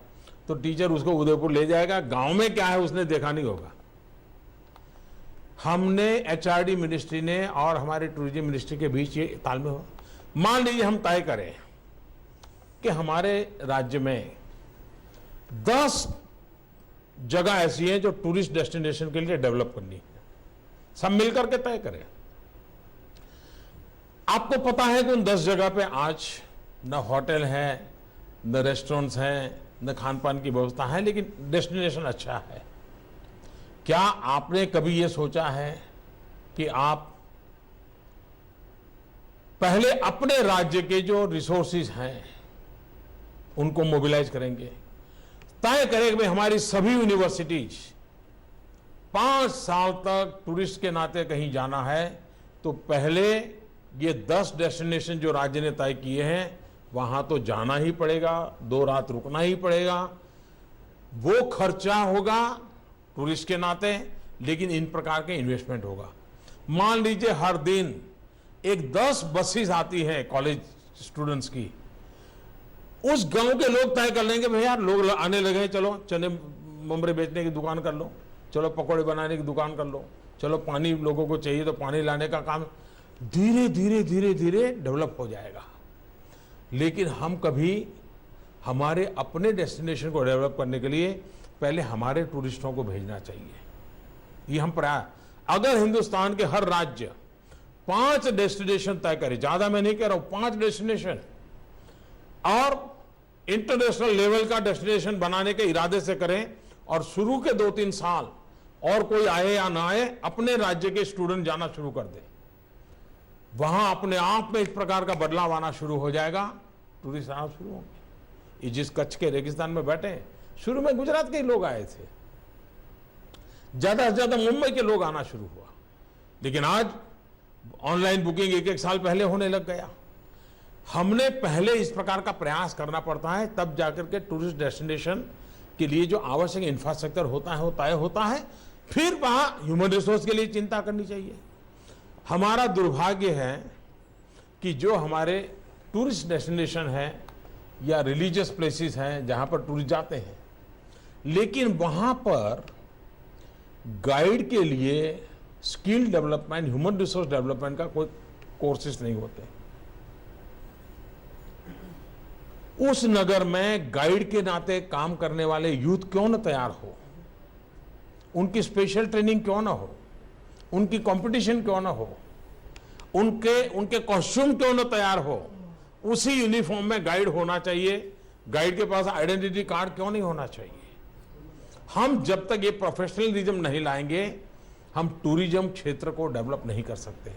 तो टीचर उसको उदयपुर ले जाएगा, गांव में क्या है उसने देखा नहीं होगा। हमने एचआरडी मिनिस्ट्री ने और हमारे टूरिज्म मिनिस्ट्री के बीच ये तालमेल हो। मान लीजिए हम तय करें कि हमारे राज्य में 10 जगह ऐसी हैं जो टूरिस्ट डेस्टिनेशन के लिए डेवलप करनी है, सब मिलकर के तय करें। आपको पता है कि उन 10 जगह पे आज न होटल है, न रेस्टोरेंट्स हैं, न खान पान की व्यवस्था है, लेकिन डेस्टिनेशन अच्छा है। क्या आपने कभी ये सोचा है कि आप पहले अपने राज्य के जो रिसोर्सेज हैं उनको मोबिलाइज करेंगे, तय करें कि भाई हमारी सभी यूनिवर्सिटीज 5 साल तक टूरिस्ट के नाते कहीं जाना है, तो पहले ये 10 डेस्टिनेशन जो राज्य ने तय किए हैं वहां तो जाना ही पड़ेगा, 2 रात रुकना ही पड़ेगा। वो खर्चा होगा टूरिस्ट के नाते, लेकिन इन प्रकार के इन्वेस्टमेंट होगा। मान लीजिए हर दिन एक 10 बसेस आती हैं कॉलेज स्टूडेंट्स की, उस गांव के लोग तय कर लेंगे भाई यार लोग आने लगे, चलो चने ममरे बेचने की दुकान कर लो, चलो पकौड़े बनाने की दुकान कर लो, चलो पानी लोगों को चाहिए तो पानी लाने का काम धीरे धीरे धीरे धीरे डेवलप हो जाएगा। लेकिन हम कभी हमारे अपने डेस्टिनेशन को डेवलप करने के लिए पहले हमारे टूरिस्टों को भेजना चाहिए। ये हम प्रयास, अगर हिंदुस्तान के हर राज्य 5 डेस्टिनेशन तय करे, ज्यादा मैं नहीं कह रहा हूं, 5 डेस्टिनेशन और इंटरनेशनल लेवल का डेस्टिनेशन बनाने के इरादे से करें, और शुरू के 2-3 साल और कोई आए या ना आए अपने राज्य के स्टूडेंट जाना शुरू कर दें, वहां अपने आप में इस प्रकार का बदलाव आना शुरू हो जाएगा, टूरिस्ट आना शुरू होंगे। ये जिस कच्छ के रेगिस्तान में बैठे हैं, शुरू में गुजरात के ही लोग आए थे, ज्यादा से ज्यादा मुंबई के लोग आना शुरू हुआ, लेकिन आज ऑनलाइन बुकिंग 1-1 साल पहले होने लग गया। हमने पहले इस प्रकार का प्रयास करना पड़ता है, तब जाकर के टूरिस्ट डेस्टिनेशन के लिए जो आवश्यक इंफ्रास्ट्रक्चर होता है वो तय होता है, फिर वहां ह्यूमन रिसोर्स के लिए चिंता करनी चाहिए। हमारा दुर्भाग्य है कि जो हमारे टूरिस्ट डेस्टिनेशन है या रिलीजियस प्लेसेस हैं जहां पर टूरिस्ट जाते हैं, लेकिन वहां पर गाइड के लिए skill development, human resource development का कोई कोर्सेज नहीं होते। उस नगर में गाइड के नाते काम करने वाले यूथ क्यों न तैयार हो, उनकी स्पेशल ट्रेनिंग क्यों ना हो, उनकी कंपटीशन क्यों ना हो, उनके कॉस्ट्यूम क्यों ना तैयार हो, उसी यूनिफॉर्म में गाइड होना चाहिए। गाइड के पास आइडेंटिटी कार्ड क्यों नहीं होना चाहिए। हम जब तक ये प्रोफेशनलिज्म नहीं लाएंगे, हम टूरिज्म क्षेत्र को डेवलप नहीं कर सकते।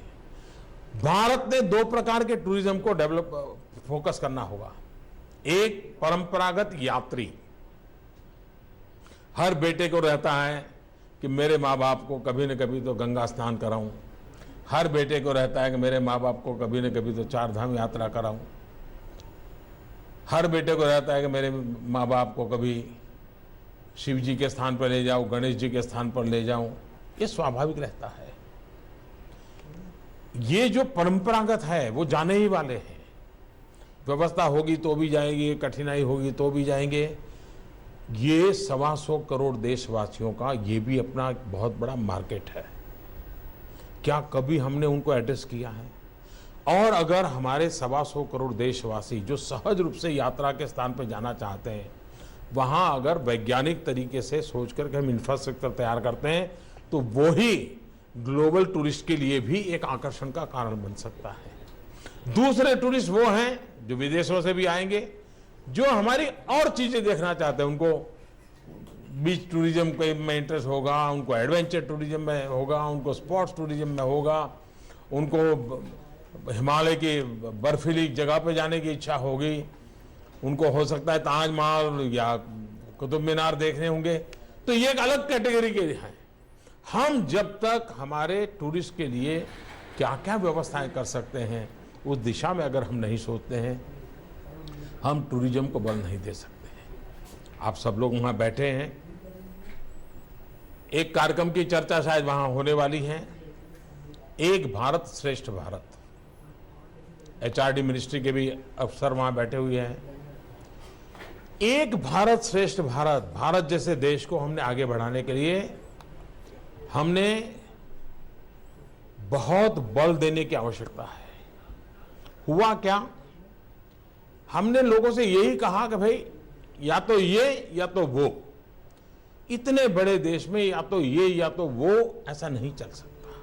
भारत ने 2 प्रकार के टूरिज्म को डेवलप फोकस करना होगा। एक परंपरागत यात्री, हर बेटे को रहता है कि मेरे माँ बाप को कभी न कभी तो गंगा स्नान कराऊं, हर बेटे को रहता है कि मेरे माँ बाप को कभी न कभी तो 4 धाम यात्रा कराऊं, हर बेटे को रहता है कि मेरे माँ बाप को कभी शिव जी के स्थान पर ले जाऊं, गणेश जी के स्थान पर ले जाऊं। ये स्वाभाविक रहता है। ये जो परंपरागत है वो जाने ही वाले हैं। व्यवस्था होगी तो भी जाएंगे, कठिनाई होगी तो भी जाएंगे। ये 125 करोड़ देशवासियों का ये भी अपना बहुत बड़ा मार्केट है। क्या कभी हमने उनको एड्रेस किया है? और अगर हमारे 125 करोड़ देशवासी जो सहज रूप से यात्रा के स्थान पर जाना चाहते हैं, वहां अगर वैज्ञानिक तरीके से सोच करके हम इंफ्रास्ट्रक्चर तैयार करते हैं तो वो ही ग्लोबल टूरिस्ट के लिए भी एक आकर्षण का कारण बन सकता है। दूसरे टूरिस्ट वो हैं जो विदेशों से भी आएंगे, जो हमारी और चीजें देखना चाहते हैं। उनको बीच टूरिज्म में इंटरेस्ट होगा, उनको एडवेंचर टूरिज्म में होगा, उनको स्पोर्ट्स टूरिज्म में होगा, उनको हिमालय की बर्फीली जगह पे जाने की इच्छा होगी, उनको हो सकता है ताजमहल या कुतुब मीनार देखने होंगे। तो ये एक अलग कैटेगरी के हैं। हम जब तक हमारे टूरिस्ट के लिए क्या क्या व्यवस्थाएं कर सकते हैं उस दिशा में अगर हम नहीं सोचते हैं, हम टूरिज्म को बल नहीं दे सकते हैं। आप सब लोग वहां बैठे हैं, एक कार्यक्रम की चर्चा शायद वहां होने वाली है, एक भारत श्रेष्ठ भारत। HRD मिनिस्ट्री के भी अफसर वहां बैठे हुए हैं। एक भारत श्रेष्ठ भारत, भारत जैसे देश को हमने आगे बढ़ाने के लिए हमने बहुत बल देने की आवश्यकता है। हुआ क्या, हमने लोगों से यही कहा कि भाई या तो ये या तो वो। इतने बड़े देश में या तो ये या तो वो ऐसा नहीं चल सकता।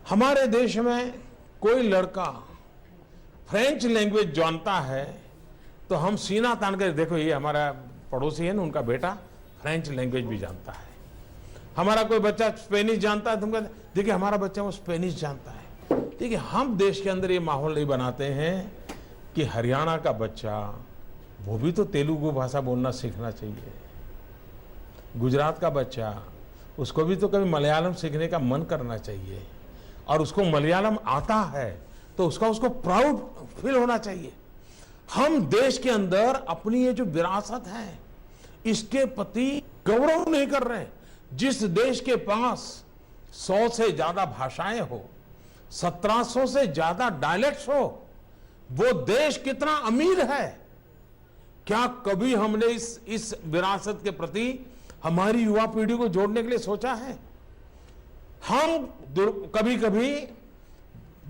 हमारे देश में कोई लड़का फ्रेंच लैंग्वेज जानता है तो हम सीना तान कर देखो, ये हमारा पड़ोसी है ना, उनका बेटा फ्रेंच लैंग्वेज भी जानता है। हमारा कोई बच्चा स्पेनिश जानता है, तुम कहते देखिए हमारा बच्चा वो स्पेनिश जानता है। देखिए हम देश के अंदर ये माहौल नहीं बनाते हैं कि हरियाणा का बच्चा वो भी तो तेलुगु भाषा बोलना सीखना चाहिए, गुजरात का बच्चा उसको भी तो कभी मलयालम सीखने का मन करना चाहिए, और उसको मलयालम आता है तो उसको प्राउड फील होना चाहिए। हम देश के अंदर अपनी ये जो विरासत है इसके प्रति गौरव नहीं कर रहे हैं। जिस देश के पास 100 से ज्यादा भाषाएं हो, 1700 से ज्यादा डायलेक्ट्स हो, वो देश कितना अमीर है। क्या कभी हमने इस विरासत के प्रति हमारी युवा पीढ़ी को जोड़ने के लिए सोचा है? हम कभी कभी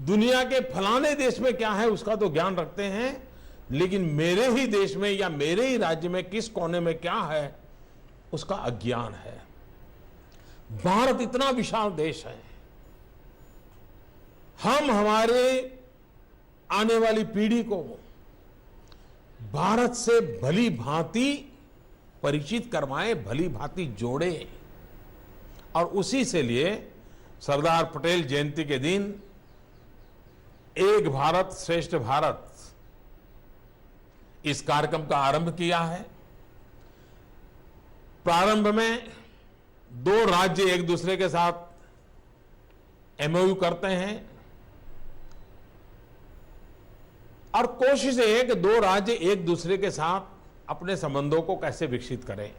दुनिया के फलाने देश में क्या है उसका तो ज्ञान रखते हैं, लेकिन मेरे ही देश में या मेरे ही राज्य में किस कोने में क्या है उसका अज्ञान है। भारत इतना विशाल देश है, हम हमारे आने वाली पीढ़ी को भारत से भली भांति परिचित करवाएं, भली भांति जोड़ें। और उसी से लिए सरदार पटेल जयंती के दिन एक भारत श्रेष्ठ भारत इस कार्यक्रम का आरंभ किया है। प्रारंभ में 2 राज्य एक दूसरे के साथ एमओयू करते हैं और कोशिश है कि 2 राज्य एक दूसरे के साथ अपने संबंधों को कैसे विकसित करें।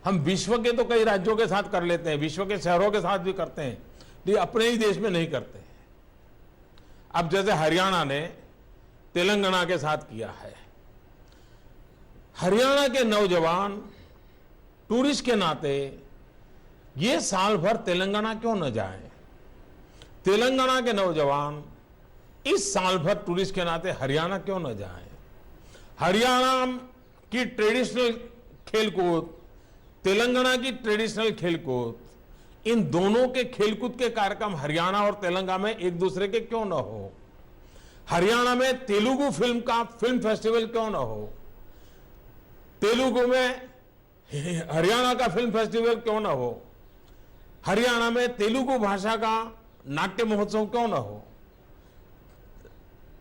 हम विश्व के तो कई राज्यों के साथ कर लेते हैं, विश्व के शहरों के साथ भी करते हैं, लेकिन अपने ही देश में नहीं करते। अब जैसे हरियाणा ने तेलंगाना के साथ किया है, हरियाणा के नौजवान टूरिस्ट के नाते ये साल भर तेलंगाना क्यों न जाएं? तेलंगाना के नौजवान इस साल भर टूरिस्ट के नाते हरियाणा क्यों न जाएं? हरियाणा की ट्रेडिशनल खेलकूद, तेलंगाना की ट्रेडिशनल खेलकूद, इन दोनों के खेलकूद के कार्यक्रम हरियाणा और तेलंगाना में एक दूसरे के क्यों न हो? हरियाणा में तेलुगु फिल्म का फिल्म फेस्टिवल क्यों न हो? तेलुगु में हरियाणा का फिल्म फेस्टिवल क्यों न हो? हरियाणा में तेलुगु भाषा का नाट्य महोत्सव क्यों न हो?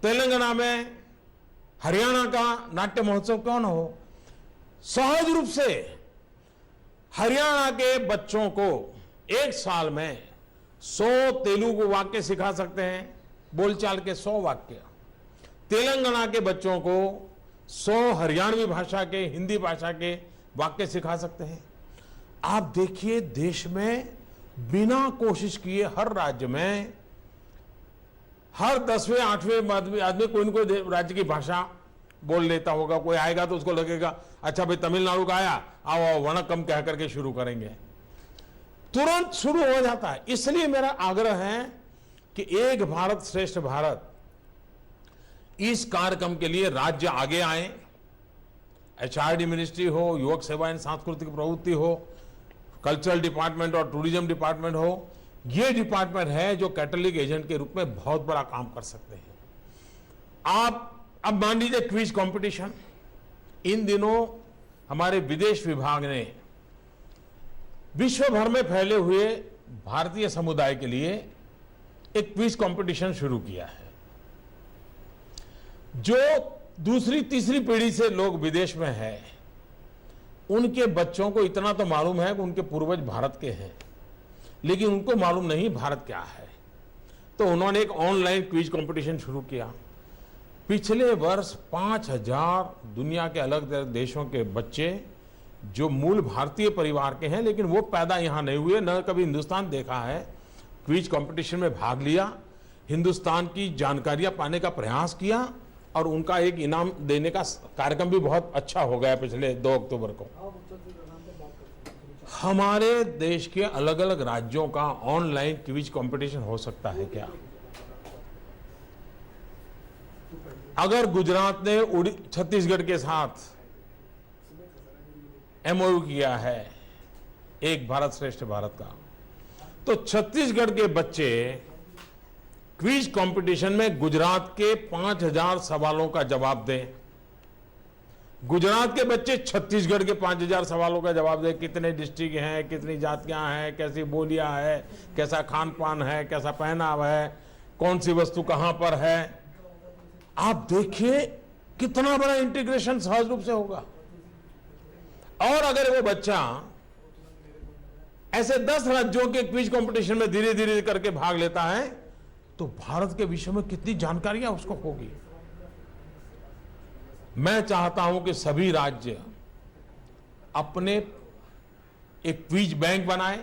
तेलंगाना में हरियाणा का नाट्य महोत्सव क्यों न हो? सहज रूप से हरियाणा के बच्चों को एक साल में 100 तेलुगु वाक्य सिखा सकते हैं, बोलचाल के 100 वाक्य। तेलंगाना के बच्चों को 100 हरियाणवी भाषा के, हिंदी भाषा के वाक्य सिखा सकते हैं। आप देखिए देश में बिना कोशिश किए हर राज्य में हर 10वें 8वें आदमी कोई न कोई राज्य की भाषा बोल लेता होगा। कोई आएगा तो उसको लगेगा अच्छा भाई तमिलनाडु का आया, आओ आओ वणक्कम कह करके शुरू करेंगे, तुरंत शुरू हो जाता है। इसलिए मेरा आग्रह है कि एक भारत श्रेष्ठ भारत इस कार्यक्रम के लिए राज्य आगे आए। एचआरडी मिनिस्ट्री हो, युवक सेवा एवं सांस्कृतिक प्रवृत्ति हो, कल्चरल डिपार्टमेंट और टूरिज्म डिपार्टमेंट हो, ये डिपार्टमेंट है जो कैटलिक एजेंट के रूप में बहुत बड़ा काम कर सकते हैं। आप अब मान लीजिए क्विज कंपटीशन, इन दिनों हमारे विदेश विभाग ने विश्व भर में फैले हुए भारतीय समुदाय के लिए एक क्विज कंपटीशन शुरू किया है। जो दूसरी तीसरी पीढ़ी से लोग विदेश में हैं, उनके बच्चों को इतना तो मालूम है कि उनके पूर्वज भारत के हैं, लेकिन उनको मालूम नहीं भारत क्या है। तो उन्होंने एक ऑनलाइन क्विज कंपटीशन शुरू किया। पिछले वर्ष 5000 दुनिया के अलग अलग देशों के बच्चे जो मूल भारतीय परिवार के हैं लेकिन वो पैदा यहाँ नहीं हुए, न कभी हिंदुस्तान देखा है, क्विज कंपटीशन में भाग लिया, हिंदुस्तान की जानकारियां पाने का प्रयास किया और उनका एक इनाम देने का कार्यक्रम भी बहुत अच्छा हो गया पिछले 2 अक्टूबर को। हमारे देश के अलग अलग राज्यों का ऑनलाइन क्विज कंपटीशन हो सकता है क्या? अगर गुजरात ने छत्तीसगढ़ के साथ एमओयू किया है एक भारत श्रेष्ठ भारत का, तो छत्तीसगढ़ के बच्चे क्विज कंपटीशन में गुजरात के 5000 सवालों का जवाब दें। गुजरात के बच्चे छत्तीसगढ़ के 5000 सवालों का जवाब दें। कितने डिस्ट्रिक्ट हैं, कितनी जातियां हैं, कैसी बोलियां है, कैसा खान पान है, कैसा पहनावा है, कौन सी वस्तु कहां पर है। आप देखिए कितना बड़ा इंटीग्रेशन सहज रूप से होगा। और अगर वो बच्चा ऐसे 10 राज्यों के क्विज कंपटीशन में धीरे धीरे करके भाग लेता है तो भारत के विषय में कितनी जानकारियां उसको होगी। मैं चाहता हूं कि सभी राज्य अपने एक क्विज बैंक बनाए।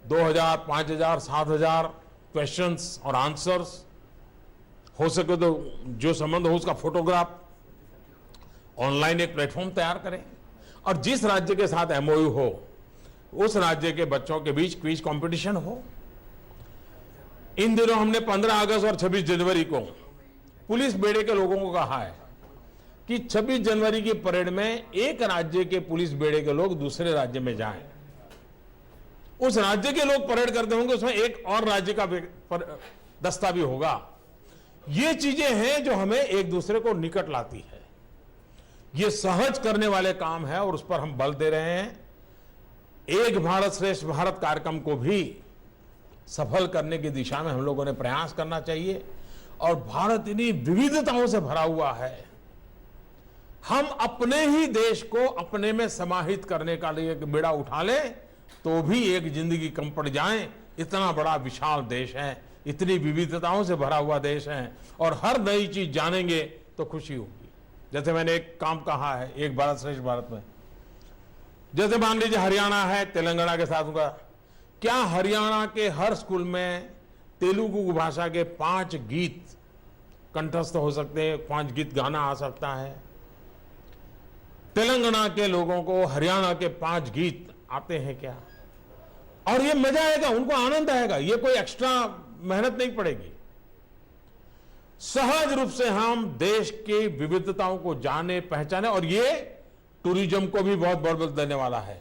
2000, 5000, 7000 क्वेश्चंस और आंसर्स, हो सके तो जो संबंध हो उसका फोटोग्राफ ऑनलाइन एक प्लेटफॉर्म तैयार करें और जिस राज्य के साथ एमओयू हो उस राज्य के बच्चों के बीच क्विज कंपटीशन हो। इन दिनों हमने 15 अगस्त और 26 जनवरी को पुलिस बेड़े के लोगों को कहा है कि 26 जनवरी की परेड में एक राज्य के पुलिस बेड़े के लोग दूसरे राज्य में जाएं। उस राज्य के लोग परेड करते होंगे, उसमें एक और राज्य का दस्ता भी होगा। ये चीजें हैं जो हमें एक दूसरे को निकट लाती है। ये सहज करने वाले काम है और उस पर हम बल दे रहे हैं। एक भारत श्रेष्ठ भारत कार्यक्रम को भी सफल करने की दिशा में हम लोगों ने प्रयास करना चाहिए। और भारत इन्हीं विविधताओं से भरा हुआ है। हम अपने ही देश को अपने में समाहित करने का लिए एक बेड़ा उठा लें तो भी एक जिंदगी कम पड़ जाए। इतना बड़ा विशाल देश है, इतनी विविधताओं से भरा हुआ देश है और हर नई चीज जानेंगे तो खुशी होगी। जैसे मैंने एक काम कहा है, एक भारत श्रेष्ठ भारत में, जैसे मान लीजिए हरियाणा है, तेलंगाना के साथ होगा, क्या हरियाणा के हर स्कूल में तेलुगु भाषा के 5 गीत कंठस्थ हो सकते हैं, 5 गीत गाना आ सकता है? तेलंगाना के लोगों को हरियाणा के 5 गीत आते हैं क्या? और ये मजा आएगा, उनको आनंद आएगा, ये कोई एक्स्ट्रा मेहनत नहीं पड़ेगी। सहज रूप से हम देश की विविधताओं को जाने पहचाने और ये टूरिज्म को भी बहुत बल देने वाला है।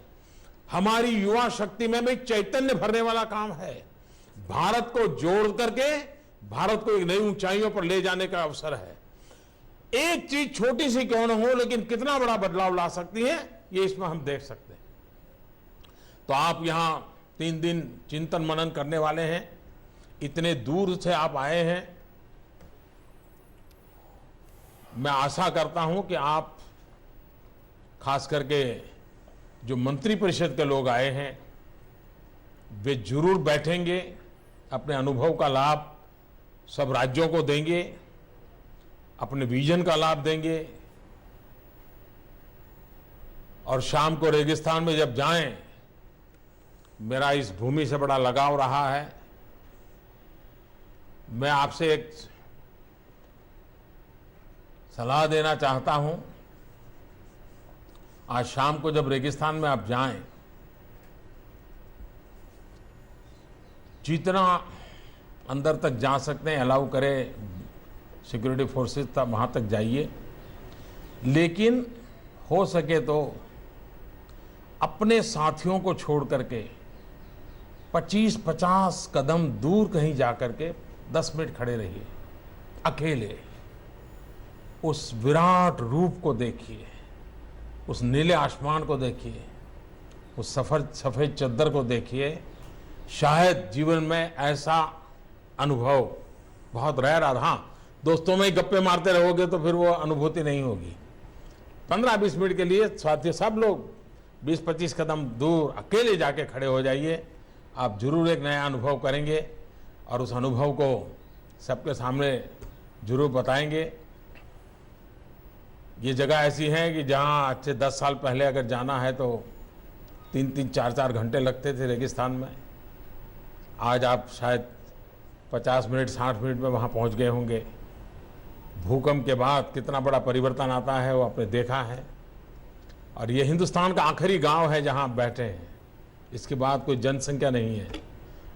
हमारी युवा शक्ति में भी चैतन्य भरने वाला काम है। भारत को जोड़ करके भारत को एक नई ऊंचाइयों पर ले जाने का अवसर है। एक चीज छोटी सी क्यों न हो लेकिन कितना बड़ा बदलाव ला सकती है ये इसमें हम देख सकते हैं। तो आप यहां 3 दिन चिंतन मनन करने वाले हैं, इतने दूर से आप आए हैं। मैं आशा करता हूं कि आप खास करके जो मंत्रिपरिषद के लोग आए हैं वे जरूर बैठेंगे, अपने अनुभव का लाभ सब राज्यों को देंगे, अपने विजन का लाभ देंगे और शाम को रेगिस्तान में जब जाएं, मेरा इस भूमि से बड़ा लगाव रहा है। मैं आपसे एक सलाह देना चाहता हूं, आज शाम को जब रेगिस्तान में आप जाएं, जितना अंदर तक जा सकते हैं अलाउ करें सिक्योरिटी फोर्सेस तक, वहाँ तक जाइए, लेकिन हो सके तो अपने साथियों को छोड़ करके 25-50 कदम दूर कहीं जा करके 10 मिनट खड़े रहिए, अकेले। उस विराट रूप को देखिए, उस नीले आसमान को देखिए, उस सफेद चद्दर को देखिए। शायद जीवन में ऐसा अनुभव बहुत रेयर आता। हाँ, दोस्तों में ही गप्पे मारते रहोगे तो फिर वो अनुभूति नहीं होगी। 15-20 मिनट के लिए साथी सब लोग 20-25 कदम दूर अकेले जाके खड़े हो जाइए, आप जरूर एक नया अनुभव करेंगे और उस अनुभव को सबके सामने जरूर बताएंगे। ये जगह ऐसी है कि जहाँ आज से 10 साल पहले अगर जाना है तो 3-3, 4-4 घंटे लगते थे रेगिस्तान में। आज आप शायद 50 मिनट, 60 मिनट में वहाँ पहुँच गए होंगे। भूकंप के बाद कितना बड़ा परिवर्तन आता है वो आपने देखा है। और ये हिंदुस्तान का आखिरी गांव है जहाँ आप बैठे हैं, इसके बाद कोई जनसंख्या नहीं है।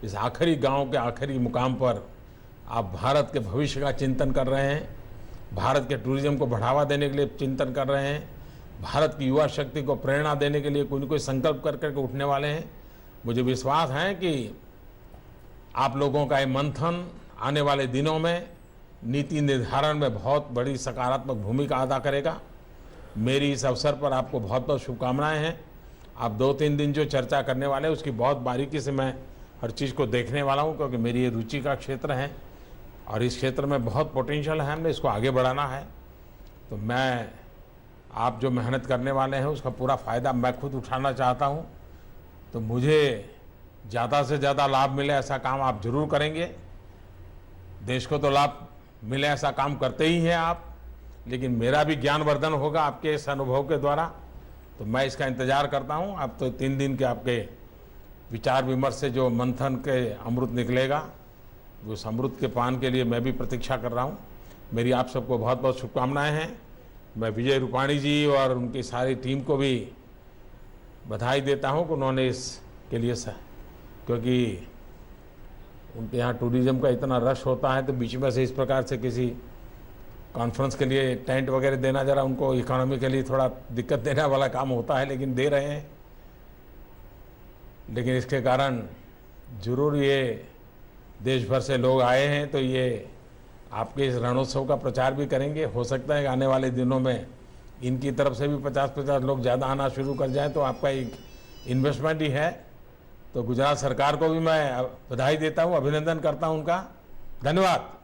इस आखिरी गांव के आखिरी मुकाम पर आप भारत के भविष्य का चिंतन कर रहे हैं, भारत के टूरिज्म को बढ़ावा देने के लिए चिंतन कर रहे हैं, भारत की युवा शक्ति को प्रेरणा देने के लिए कोई न कोई संकल्प कर करके उठने वाले हैं। मुझे विश्वास है कि आप लोगों का ये मंथन आने वाले दिनों में नीति निर्धारण में बहुत बड़ी सकारात्मक भूमिका अदा करेगा। मेरी इस अवसर पर आपको बहुत बहुत शुभकामनाएं हैं। आप 2-3 दिन जो चर्चा करने वाले हैं उसकी बहुत बारीकी से मैं हर चीज़ को देखने वाला हूं, क्योंकि मेरी ये रुचि का क्षेत्र है और इस क्षेत्र में बहुत पोटेंशियल है, हमने इसको आगे बढ़ाना है। तो मैं आप जो मेहनत करने वाले हैं उसका पूरा फ़ायदा मैं खुद उठाना चाहता हूँ। तो मुझे ज़्यादा से ज़्यादा लाभ मिले ऐसा काम आप जरूर करेंगे। देश को तो लाभ मिले ऐसा काम करते ही हैं आप, लेकिन मेरा भी ज्ञानवर्धन होगा आपके इस अनुभव के द्वारा। तो मैं इसका इंतज़ार करता हूँ। अब तो 3 दिन के आपके विचार विमर्श से जो मंथन के अमृत निकलेगा, उस अमृत के पान के लिए मैं भी प्रतीक्षा कर रहा हूँ। मेरी आप सबको बहुत बहुत शुभकामनाएं हैं। मैं विजय रूपाणी जी और उनकी सारी टीम को भी बधाई देता हूं कि उन्होंने इसके लिए क्योंकि उनके यहाँ टूरिज्म का इतना रश होता है, तो बीच में से इस प्रकार से किसी कॉन्फ्रेंस के लिए टेंट वगैरह देना जरा उनको इकोनॉमिकली थोड़ा दिक्कत देने वाला काम होता है, लेकिन दे रहे हैं। लेकिन इसके कारण जरूर ये देश भर से लोग आए हैं, तो ये आपके इस रणोत्सव का प्रचार भी करेंगे। हो सकता है कि आने वाले दिनों में इनकी तरफ से भी 50-50 लोग ज़्यादा आना शुरू कर जाएं, तो आपका एक इन्वेस्टमेंट ही है। तो गुजरात सरकार को भी मैं बधाई देता हूं, अभिनंदन करता हूं उनका। धन्यवाद।